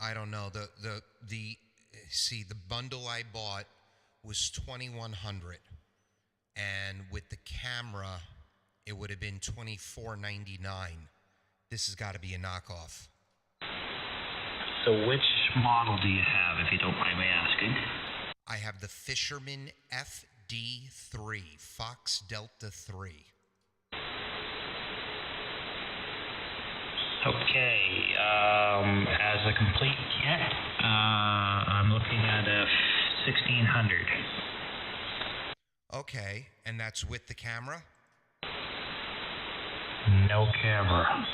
I don't know. The see, the bundle I bought was 2100, and with the camera it would have been 2499. This has got to be a knockoff. So which model do you have, if you don't mind me asking? I have the Fisherman FD3, Fox Delta 3. Okay, as a complete kit, I'm looking at a 1600. Okay, and that's with the camera? No camera.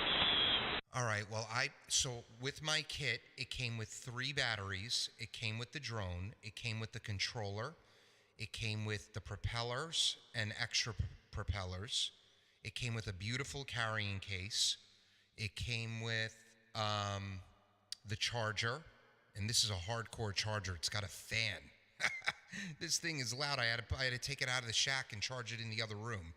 All right, well, so with my kit, it came with 3 batteries, it came with the drone, it came with the controller, it came with the propellers and extra propellers, it came with a beautiful carrying case, it came with the charger, and this is a hardcore charger, it's got a fan. This thing is loud. I had to take it out of the shack and charge it in the other room.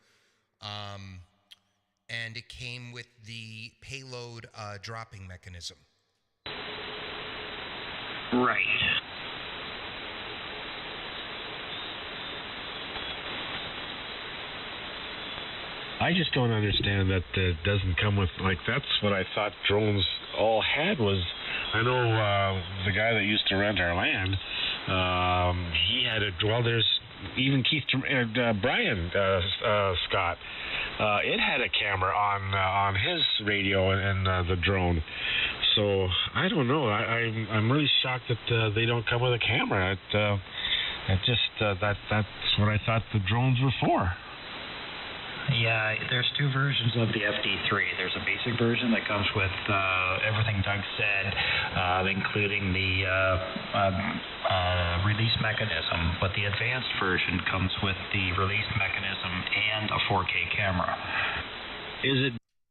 And it came with the payload dropping mechanism. Right. I just don't understand that it doesn't come with, like, that's what I thought drones all had was, I know the guy that used to rent our land, he had a, well, there's even Brian Scott, it had a camera on his radio and the drone. So I don't know. I'm really shocked that they don't come with a camera. That's what I thought the drones were for. Yeah, there's 2 versions of the FD3. There's a basic version that comes with everything Doug said, including the release mechanism, but the advanced version comes with the release mechanism and a 4K camera.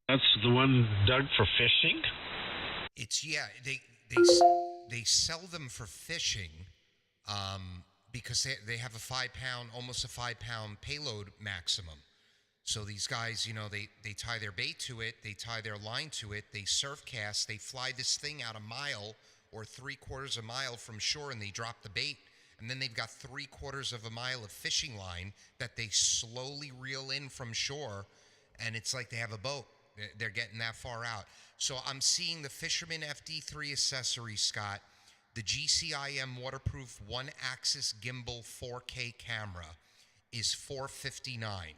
That's the one, Doug, for fishing? It's, yeah, they sell them for fishing because they have a 5-pound, almost a 5-pound payload maximum. So these guys, they tie their bait to it, they tie their line to it, they surf cast, they fly this thing out a mile or 3/4 a mile from shore, and they drop the bait, and then they've got 3/4 of a mile of fishing line that they slowly reel in from shore, and it's like they have a boat. They're getting that far out. So I'm seeing the Fisherman FD3 accessory, Scott, the GCIM waterproof 1-axis gimbal 4K camera is $459.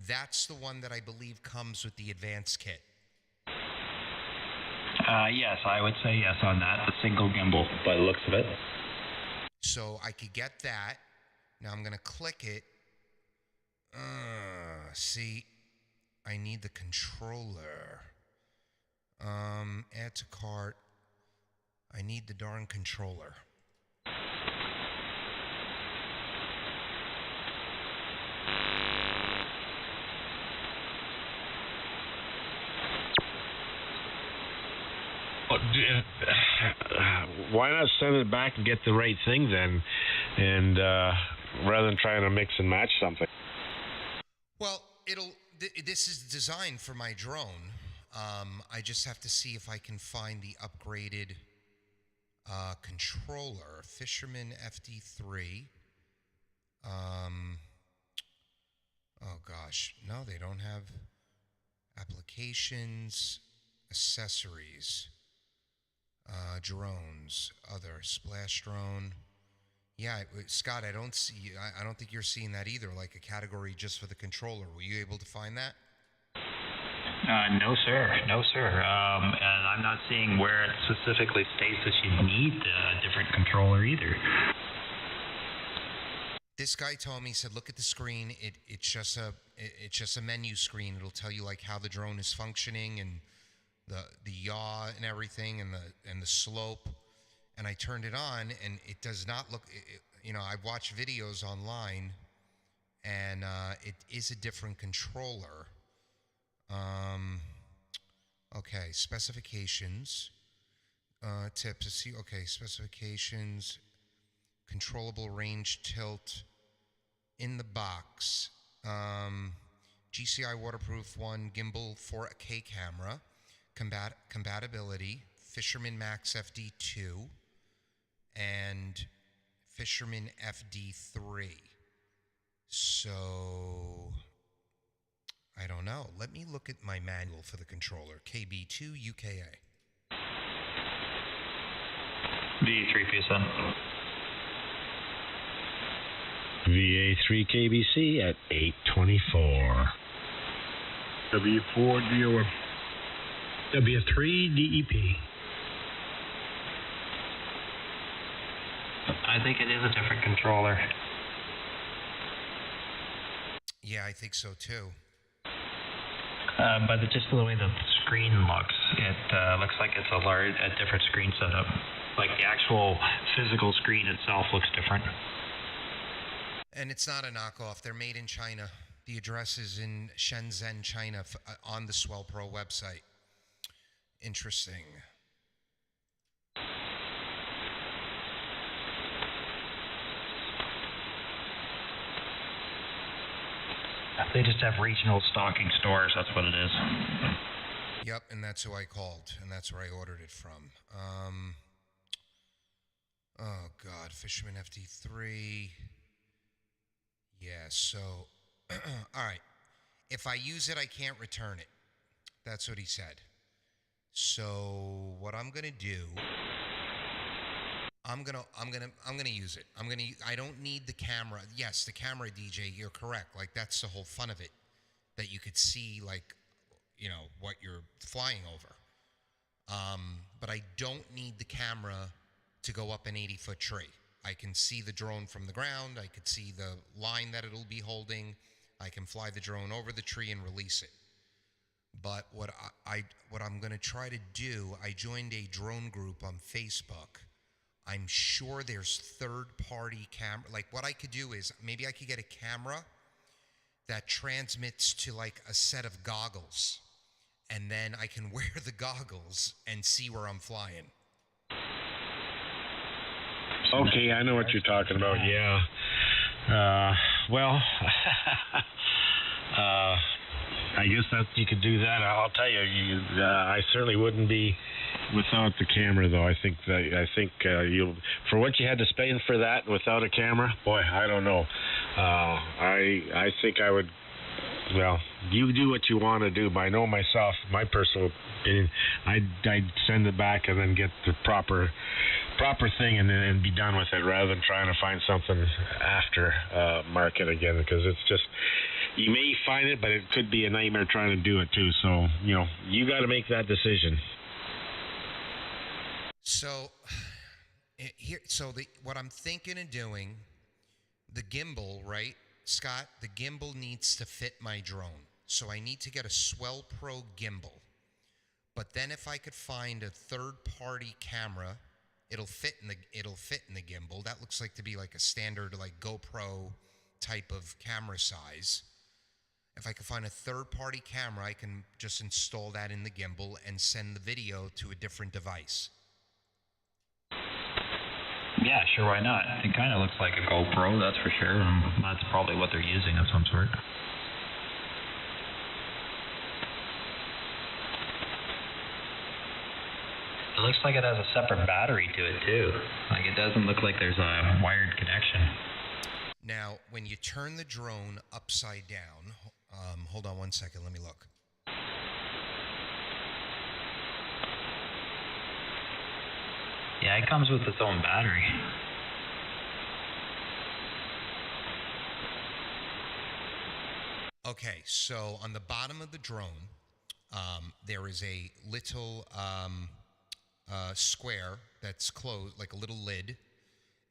That's the one that I believe comes with the advanced kit. Yes, I would say yes on that. The single gimbal, by the looks of it. So I could get that. Now I'm going to click it. See, I need the controller. Add to cart. I need the darn controller. Why not send it back and get the right thing then, and rather than trying to mix and match something? Well, this is designed for my drone. I just have to see if I can find the upgraded controller, Fisherman FD3. Oh gosh, no, they don't have applications, accessories, drones, other splash drone. Yeah, Scott, I don't think you're seeing that either, like a category just for the controller. Were you able to find that? No, sir. And I'm not seeing where it specifically states that you need a different controller either. This guy told me, he said, look at the screen. It's just a menu screen. It'll tell you like how the drone is functioning and the yaw and everything and the slope. And I turned it on, and it does not look. I've watched videos online, and it is a different controller. Okay, specifications. Tips to see. Okay, specifications. Controllable range tilt in the box. GCI waterproof 1 gimbal 4K camera. Compatibility. Fisherman Max FD2 and Fisherman FD3. So I don't know. Let me look at my manual for the controller. KB2 UKA. V3PSN. VA3 KBC at 824. W4 DOM. W3 DEP. I think it is a different controller. Yeah, I think so too. By just the way the screen looks, it looks like it's a different screen setup. Like the actual physical screen itself looks different. And it's not a knockoff. They're made in China. The address is in Shenzhen, China, on the Swell Pro website. Interesting. They just have regional stocking stores. That's what it is. Yep, and that's who I called, and that's where I ordered it from. Oh, God, Fisherman FD3. Yeah, so, all right. If I use it, I can't return it. That's what he said. So what I'm gonna do, I'm gonna use it. I don't need the camera. Yes, the camera, DJ, you're correct. Like, that's the whole fun of it, that you could see, like, you know, what you're flying over. But I don't need the camera to go up an 80-foot tree. I can see the drone from the ground. I could see the line that it'll be holding. I can fly the drone over the tree and release it. But what I'm going to try to do, I joined a drone group on Facebook. I'm sure there's third-party camera. Like, what I could do is maybe I could get a camera that transmits to like a set of goggles, and then I can wear the goggles and see where I'm flying. Okay, I know what you're talking about. Yeah. Well, I guess that you could do that. I'll tell you, I certainly wouldn't be without the camera, though. I think you'll, for what you had to spend for that without a camera, boy, I don't know. I think I would. Well, you do what you want to do, but I know myself, my personal opinion, I'd send it back and then get the proper thing and be done with it, rather than trying to find something after market again, because it's just, you may find it, but it could be a nightmare trying to do it too. So, you know, you got to make that decision. So what I'm thinking of doing, the gimbal, right, Scott? The gimbal needs to fit my drone, so I need to get a Swell Pro gimbal. But then if I could find a third-party camera, it'll fit in the gimbal. That looks like to be like a standard, like GoPro type of camera size. If I could find a third-party camera, I can just install that in the gimbal and send the video to a different device. Yeah, sure, why not? It kind of looks like a GoPro, that's for sure. That's probably what they're using of some sort. It looks like it has a separate battery to it, too. Like, it doesn't look like there's a wired connection. Now, when you turn the drone upside down, hold on one second, let me look. Yeah, it comes with its own battery. Okay, so on the bottom of the drone, there is a little square that's closed, like a little lid,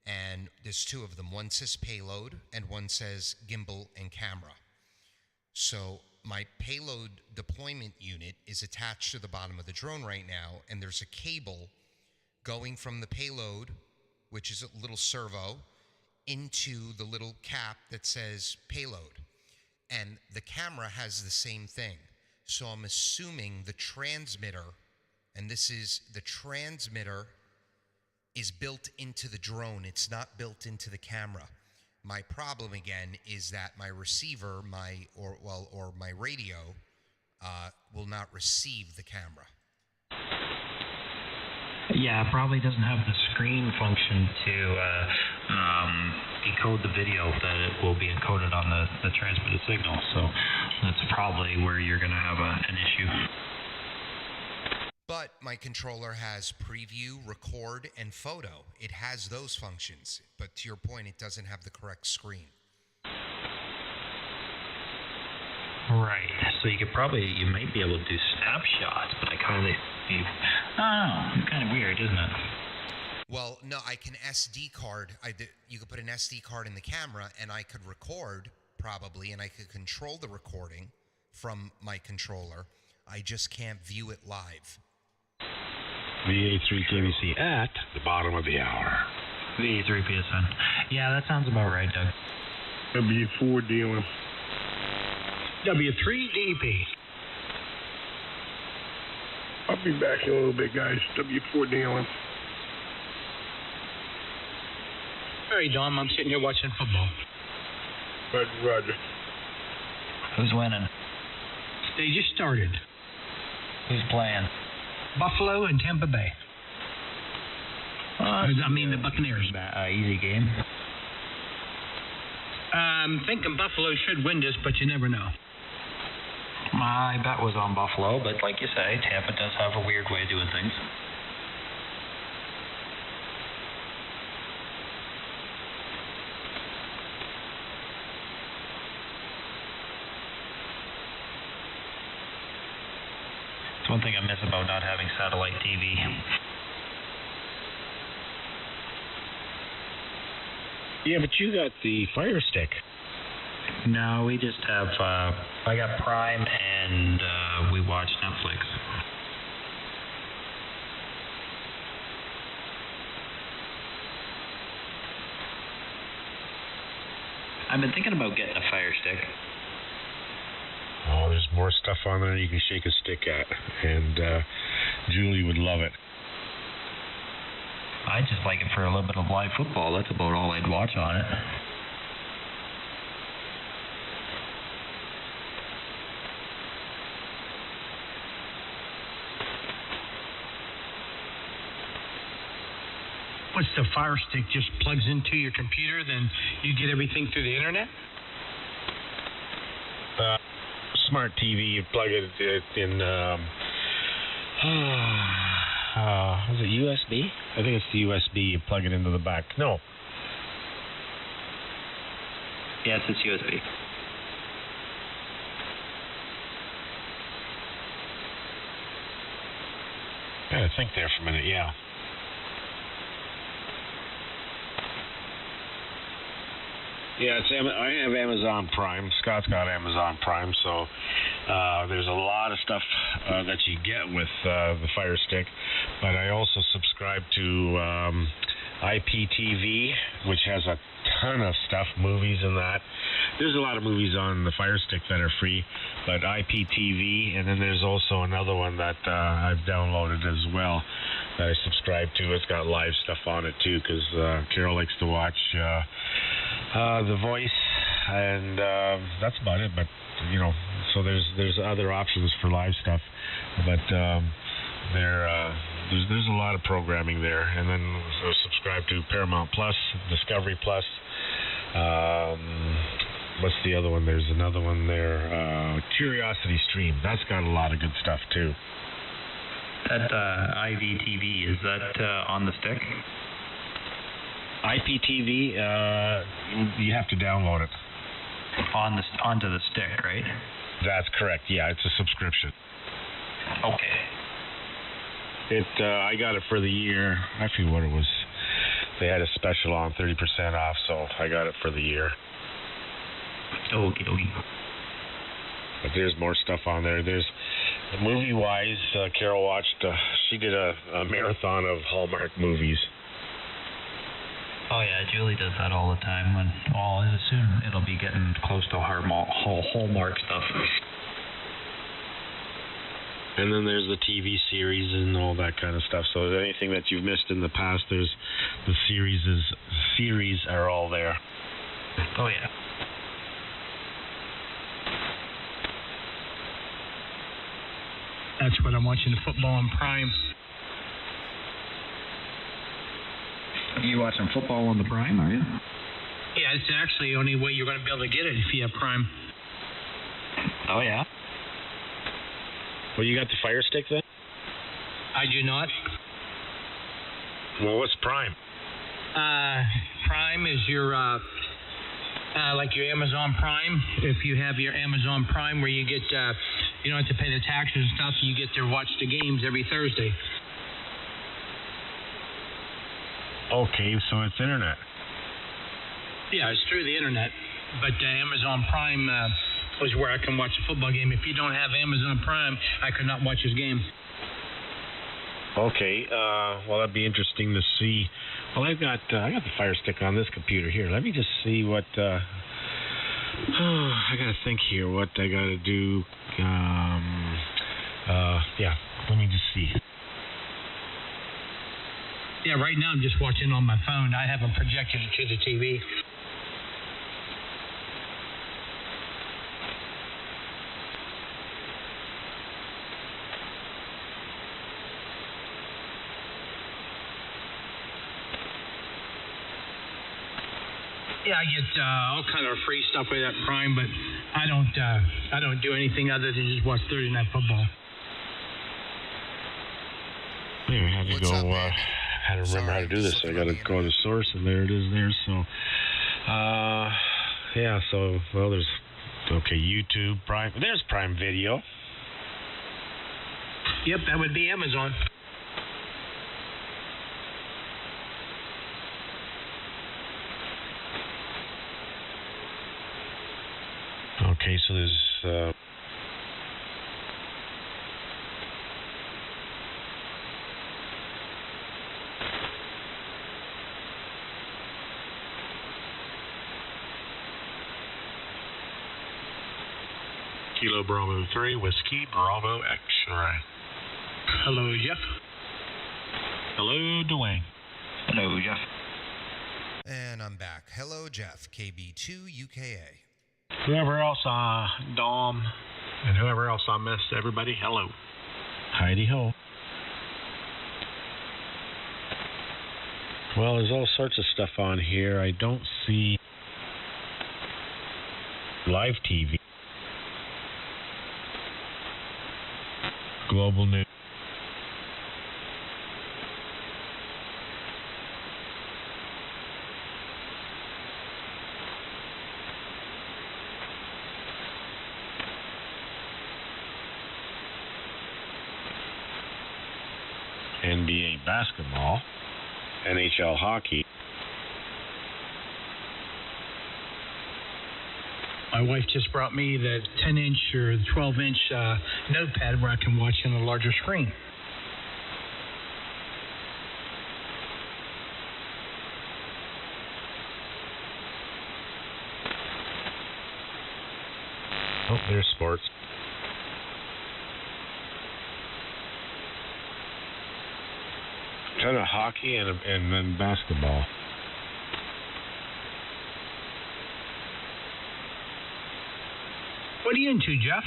and there's two of them. One says payload, and one says gimbal and camera. So my payload deployment unit is attached to the bottom of the drone right now, and there's a cable going from the payload, which is a little servo, into the little cap that says payload. And the camera has the same thing. So I'm assuming the transmitter, and the transmitter is built into the drone. It's not built into the camera. My problem again is that my receiver, or my radio, will not receive the camera. Yeah, it probably doesn't have the screen function to decode the video that it will be encoded on the transmitted signal. So that's probably where you're going to have an issue. But my controller has preview, record, and photo. It has those functions. But to your point, it doesn't have the correct screen. Right. So you might be able to do snapshots, but I don't know. It's kind of weird, isn't it? Well, no, I can SD card. You could put an SD card in the camera, and I could record probably, and I could control the recording from my controller. I just can't view it live. VA3 KBC at the bottom of the hour. VA3 PSN. Yeah, that sounds about right, Doug. W4 dealing. W3DP. I'll be back in a little bit, guys. W4 dealing. All right, Dom, I'm sitting here watching football. Roger. Who's winning? They just started. Who's playing? Buffalo and Tampa Bay. The Buccaneers. Easy game. I'm thinking Buffalo should win this, but you never know. My bet was on Buffalo, but like you say, Tampa does have a weird way of doing things. It's one thing I miss about not having satellite TV. Yeah, but you got the Fire Stick. No, we just have, I got Prime and we watch Netflix. I've been thinking about getting a Fire Stick. Oh, there's more stuff on there you can shake a stick at, and Julie would love it. I just like it for a little bit of live football. That's about all I'd watch on it. What's the Fire Stick? Just plugs into your computer, then you get everything through the internet? Smart TV, you plug it in, is it USB? I think it's the USB, you plug it into the back. No. Yes, it's USB. I had to think there for a minute, yeah. Yeah, I have Amazon Prime. Scott's got Amazon Prime, so there's a lot of stuff that you get with the Fire Stick. But I also subscribe to IPTV, which has a ton of stuff, movies and that. There's a lot of movies on the Fire Stick that are free, but IPTV, and then there's also another one that I've downloaded as well that I subscribe to. It's got live stuff on it too, because Carol likes to watch The Voice, and that's about it. But so there's other options for live stuff, but there's a lot of programming there. And then subscribe to Paramount Plus, Discovery Plus. What's the other one? There's another one there, Curiosity Stream. That's got a lot of good stuff too. That IVTV, is that on the stick? IPTV, you have to download it. Onto the stick, right? That's correct. Yeah, it's a subscription. Okay. I got it for the year. I forget what it was. They had a special on 30% off, so I got it for the year. Okie dokie. But there's more stuff on there. There's movie-wise. Carol watched. She did a marathon of Hallmark movies. Oh yeah, Julie does that all the time. Soon it'll be getting close to Hallmark stuff. And then there's the TV series and all that kind of stuff. So anything that you've missed in the past, there's the series are all there. Oh yeah. That's what I'm watching, the football on Prime. You watching football on the Prime, are you? Yeah, it's actually the only way you're going to be able to get it if you have Prime. Oh, yeah? Well, you got the Fire Stick then? I do not. Well, what's Prime? Prime is your, like your Amazon Prime. If you have your Amazon Prime where you get, you don't have to pay the taxes and stuff, you get to watch the games every Thursday. Okay, so it's internet. Yeah, it's through the internet. But Amazon Prime is where I can watch a football game. If you don't have Amazon Prime, I could not watch this game. Okay, well, that'd be interesting to see. Well, I got the Fire Stick on this computer here. Let me just see what. I gotta think here. What I gotta do. Yeah. Let me just see. Yeah, right now I'm just watching on my phone. I haven't projected it to the TV. Yeah, I get all kind of free stuff with that Prime, but I don't do anything other than just watch Thursday Night Football. There, I had to What's go. up, Andy? I don't remember how to do this. So I got to go to source, and there it is. There. So, yeah. So, well, there's YouTube Prime. There's Prime Video. Yep, that would be Amazon. Okay, so there's. Kilo Bravo 3, Whiskey Bravo X-Ray. Hello, Jeff. Hello, Dwayne. Hello, Jeff. And I'm back. Hello, Jeff. KB2 UKA. Whoever else, Dom, and whoever else I missed, everybody, hello. Heidi ho. Well, there's all sorts of stuff on here. I don't see live TV. Global news. NBA basketball, NHL hockey. My wife just brought me the 10-inch or 12-inch notepad where I can watch on a larger screen. Oh, there's sports. Ton of hockey and then basketball. What are you into, Jeff?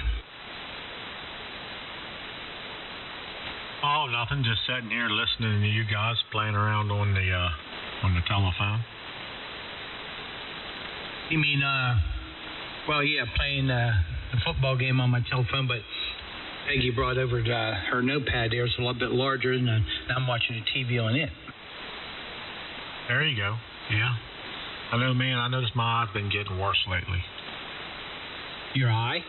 Oh, nothing. Just sitting here listening to you guys playing around on the telephone. You mean, well, yeah, playing the football game on my telephone, but Peggy brought over her notepad there. It's a little bit larger, and I'm watching the TV on it. There you go. Yeah. I know, man. I noticed my eye's been getting worse lately. Your eye?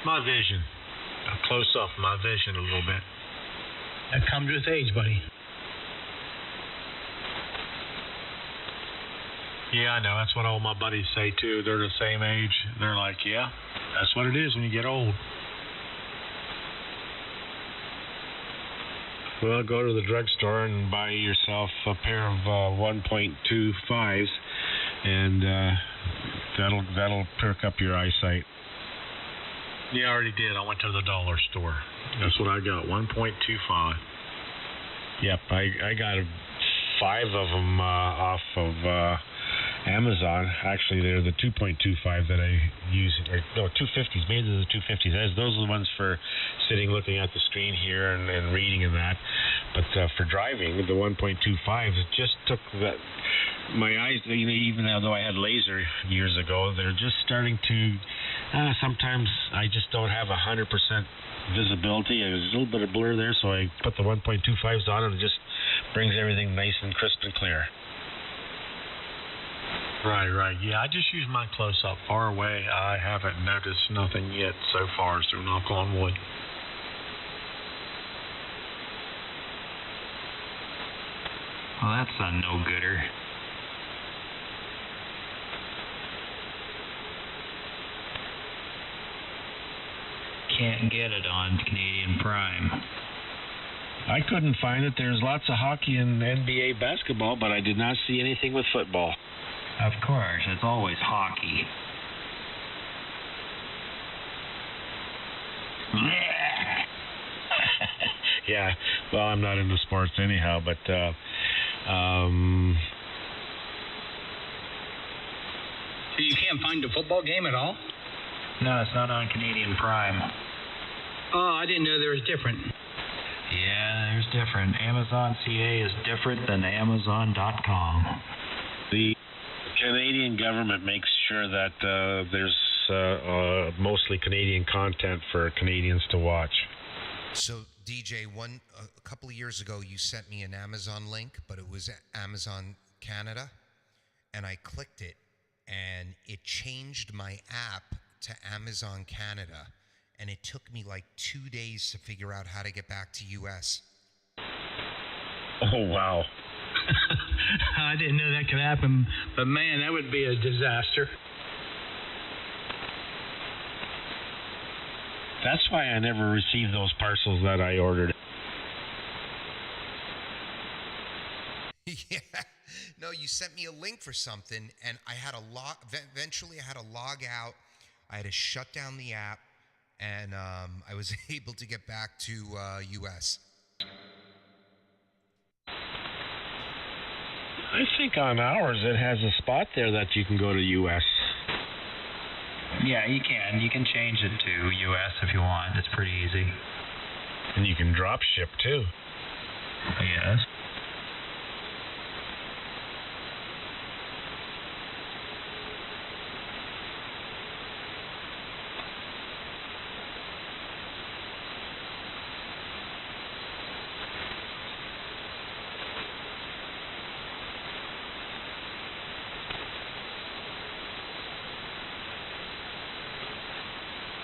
My vision. Close up my vision a little bit. That comes with age, buddy. Yeah, I know. That's what all my buddies say, too. They're the same age. They're like, yeah, that's what it is when you get old. Well, go to the drugstore and buy yourself a pair of 1.25s, and that'll perk up your eyesight. Yeah, I already did. I went to the dollar store. That's what I got, 1.25. Yep, I got 5 of them off of Amazon. Actually, they're the 2.25 that I use. Or, no, 250s. Maybe they're the 250s. Those are the ones for sitting, looking at the screen here and reading and that. But for driving, the 1.25 it just took that. My eyes, even though I had laser years ago, they're just starting to. Sometimes I just don't have 100% visibility. There's a little bit of blur there, so I put the 1.25s on, and it just brings everything nice and crisp and clear. Right. Yeah, I just use mine close up. Far away, I haven't noticed nothing yet so far, so knock on wood. Well, that's a no-gooder. Can't get it on Canadian Prime. I couldn't find it. There's lots of hockey and NBA basketball, but I did not see anything with football. Of course, it's always hockey. Yeah, well, I'm not into sports anyhow, but So you can't find a football game at all? No, it's not on Canadian Prime. Oh, I didn't know there was different. Yeah, there's different. Amazon CA is different than Amazon.com. the Canadian government makes sure that there's mostly Canadian content for Canadians to watch. So DJ, a couple of years ago, you sent me an Amazon link, but it was Amazon Canada, and I clicked it, and it changed my app to Amazon Canada, and it took me like 2 days to figure out how to get back to US. Oh, wow. I didn't know that could happen, but man, that would be a disaster. That's why I never received those parcels that I ordered. Yeah. No, you sent me a link for something, and I had eventually I had to log out. I had to shut down the app, and I was able to get back to US. I think on ours it has a spot there that you can go to US. Yeah, you can. You can change it to US if you want. It's pretty easy. And you can drop ship too. Yes.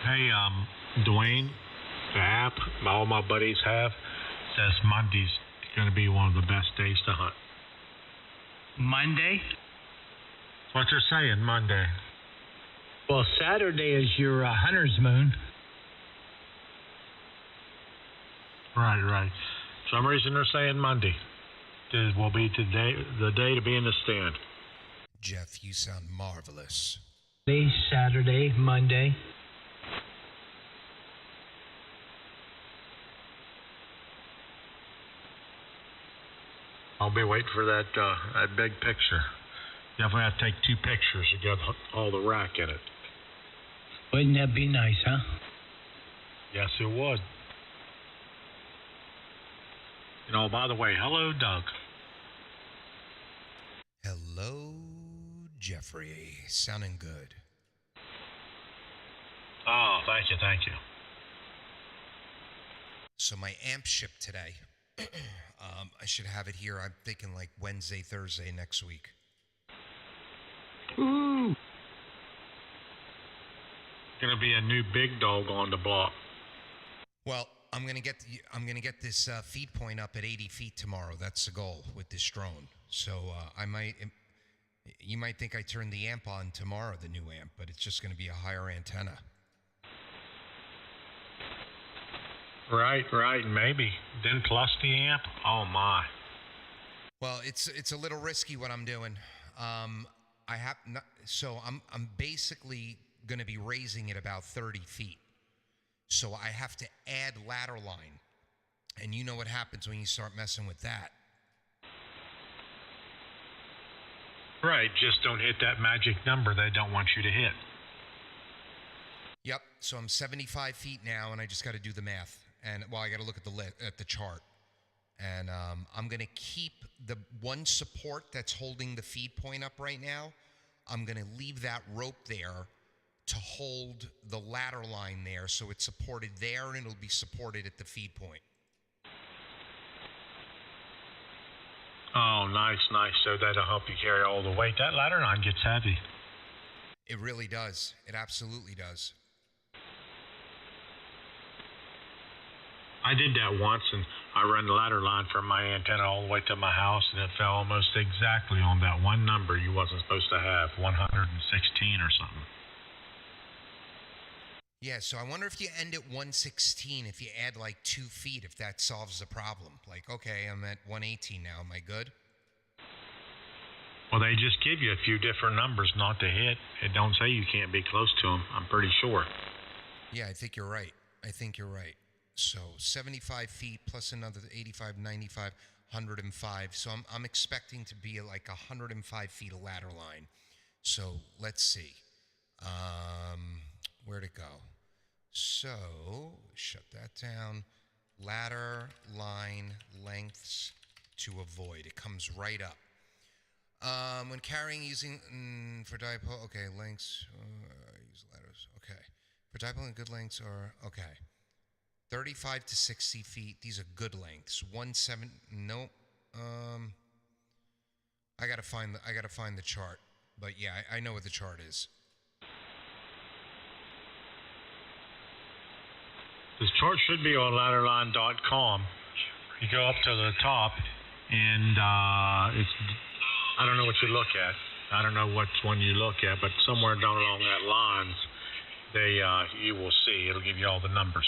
Hey, Dwayne, the app all my buddies have says Monday's going to be one of the best days to hunt. Monday? That's what they're saying, Monday. Well, Saturday is your hunter's moon. Right. Some reason they're saying Monday will be the day to be in the stand. Jeff, you sound marvelous. Saturday, Monday. I'll be waiting for that big picture. Definitely have to take 2 pictures to get all the rack in it. Wouldn't that be nice, huh? Yes, it would. By the way, hello, Doug. Hello, Jeffrey. Sounding good. Oh, thank you. So my amp shipped today. I should have it here. I'm thinking like Wednesday, Thursday next week. Ooh. Gonna be a new big dog on the block. Well, I'm gonna get this feed point up at 80 feet tomorrow. That's the goal with this drone. So you might think I turned the amp on tomorrow, the new amp, but it's just gonna be a higher antenna. Right, maybe. Then plus the amp. Oh my. Well, it's a little risky what I'm doing. I'm basically going to be raising it about 30 feet. So I have to add ladder line, and you know what happens when you start messing with that. Right, just don't hit that magic number they don't want you to hit. Yep. So I'm 75 feet now, and I just got to do the math. And well, I got to look at the chart. And I'm going to keep the one support that's holding the feed point up right now. I'm going to leave that rope there to hold the ladder line there, so it's supported there, and it'll be supported at the feed point. Oh, nice. So that'll help you carry all the weight. That ladder line gets heavy. It really does. It absolutely does. I did that once, and I ran the ladder line from my antenna all the way to my house, and it fell almost exactly on that one number you wasn't supposed to have, 116 or something. Yeah, so I wonder if you end at 116, if you add like 2 feet, if that solves the problem. Like, okay, I'm at 118 now. Am I good? Well, they just give you a few different numbers not to hit. It don't say you can't be close to them, I'm pretty sure. Yeah, I think you're right. So 75 feet plus another 85, 95, 105. So I'm expecting to be at like 105 feet of ladder line. So let's see. Where'd it go? So shut that down. Ladder line lengths to avoid. It comes right up. When carrying using for dipole, okay, lengths. Use ladders. Okay, for dipole and good lengths are okay. 35 to 60 feet. These are good lengths. 17. Nope. I gotta find the chart. But yeah, I know what the chart is. This chart should be on ladderline.com. You go up to the top, and it's, I don't know what you look at. I don't know which one you look at, but somewhere down along that lines, you will see. It'll give you all the numbers.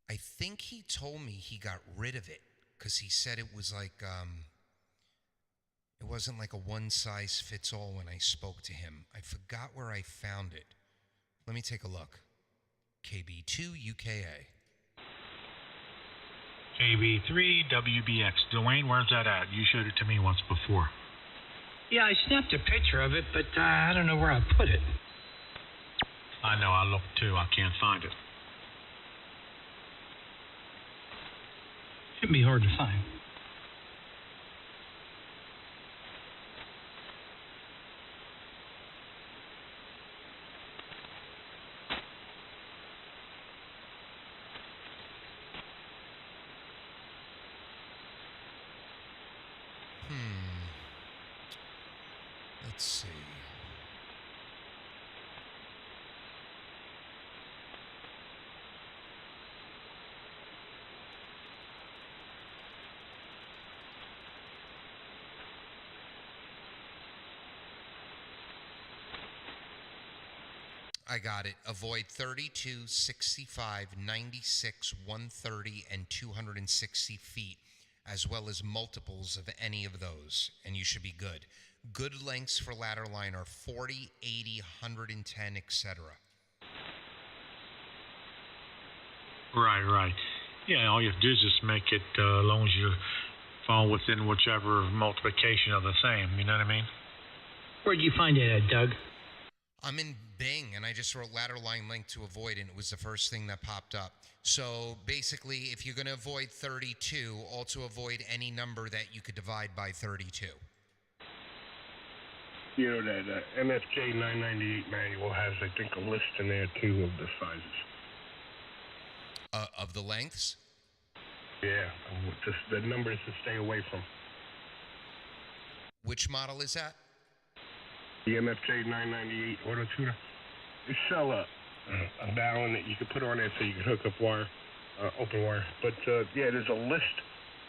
I think he told me he got rid of it because he said it was like it wasn't like a one-size-fits-all when I spoke to him. I forgot where I found it. Let me take a look. KB2 UKA. KB3 WBX. Dwayne, where's that at? You showed it to me once before. Yeah, I snapped a picture of it, but I don't know where I put it. I know, I looked too. I can't find it. Shouldn't be hard to find. Let's see. I got it. Avoid 32, 65, 96, 130, and 260 feet, as well as multiples of any of those, and you should be good. Good lengths for ladder line are 40, 80, 110, etc. Right. Yeah, all you have to do is just make it, as long as you fall within whichever multiplication of the same, you know what I mean? Where'd you find it at, Doug? I'm in Bing, and I just wrote ladder line length to avoid, and it was the first thing that popped up. So basically, if you're going to avoid 32, also avoid any number that you could divide by 32. You know, that MFJ 998 manual has, I think, a list in there, too, of the sizes. Of the lengths? Yeah, just the numbers to stay away from. Which model is that? The MFJ 998 auto tuner. They sell a balun that you can put on there so you can hook up wire, open wire. But, yeah, there's a list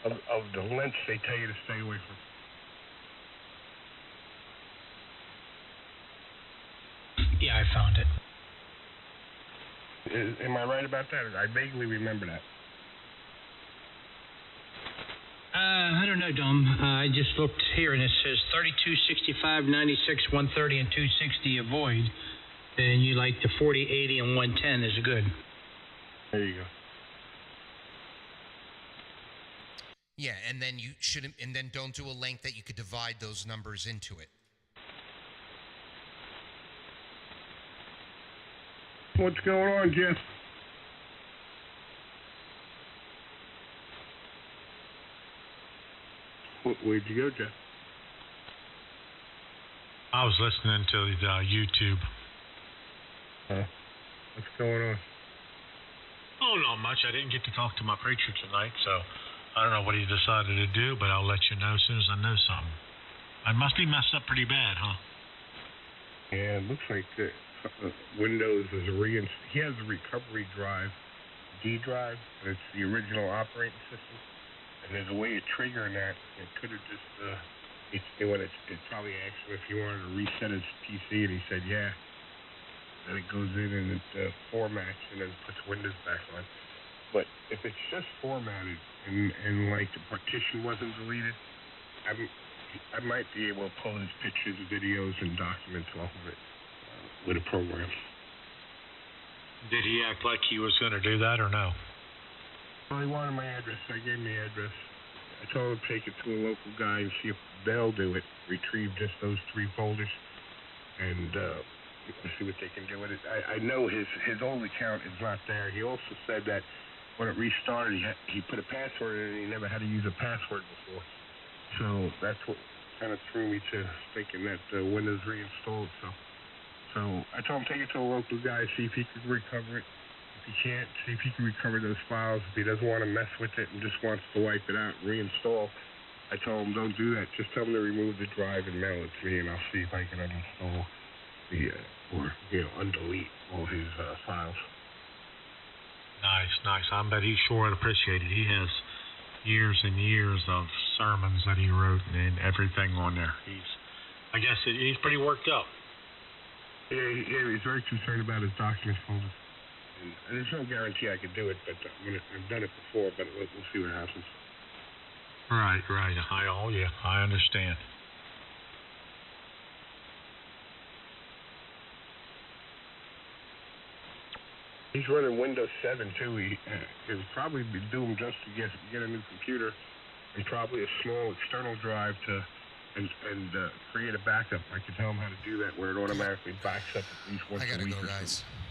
of the lengths they tell you to stay away from. Yeah, I found it. Am I right about that? I vaguely remember that. I don't know, Dom. I just looked here, and it says 32, 65, 96, 130, and 260 avoid. And you like the 40, 80, and 110 is good. There you go. Yeah, and then you shouldn't, and then don't do a length that you could divide those numbers into it. What's going on, Jeff? Where'd you go, Jeff? I was listening to the YouTube. What's going on? Oh, not much. I didn't get to talk to my preacher tonight, so I don't know what he decided to do, but I'll let you know as soon as I know something. I must be messed up pretty bad, huh? Yeah, it looks like Windows is he has a recovery drive, D drive, and it's the original operating system. And there's a way of triggering that. It could have just, it probably asked him if he wanted to reset his PC, and he said, yeah. Then it goes in and it formats and then puts Windows back on. But if it's just formatted and like the partition wasn't deleted, I might be able to pull his pictures, videos, and documents off of it with a program. Did he act like he was going to do that or no? Well, he wanted my address. I gave him the address. I told him to take it to a local guy and see if they'll do it. Retrieve just those 3 folders and see what they can do with it. I know his old account is not there. He also said that when it restarted, he put a password in and he never had to use a password before. So that's what kind of threw me to thinking that Windows reinstalled. So I told him take it to a local guy, see if he could recover it. If he can't, see if he can recover those files. If he doesn't want to mess with it and just wants to wipe it out and reinstall, I told him don't do that. Just tell him to remove the drive and mail it to me, and I'll see if I can uninstall undelete all his files. Nice. I bet he sure would appreciate it. He has years and years of sermons that he wrote and everything on there. He's pretty worked up. Yeah, he's very concerned about his documents folder. And there's no guarantee I could do it, but I've done it before, but we'll see what happens. Right. I understand. He's running Windows 7 too. It would probably be doomed just to get a new computer and probably a small external drive to create a backup. I can tell him how to do that where it automatically backs up at least once I a gotta week go, or guys. something.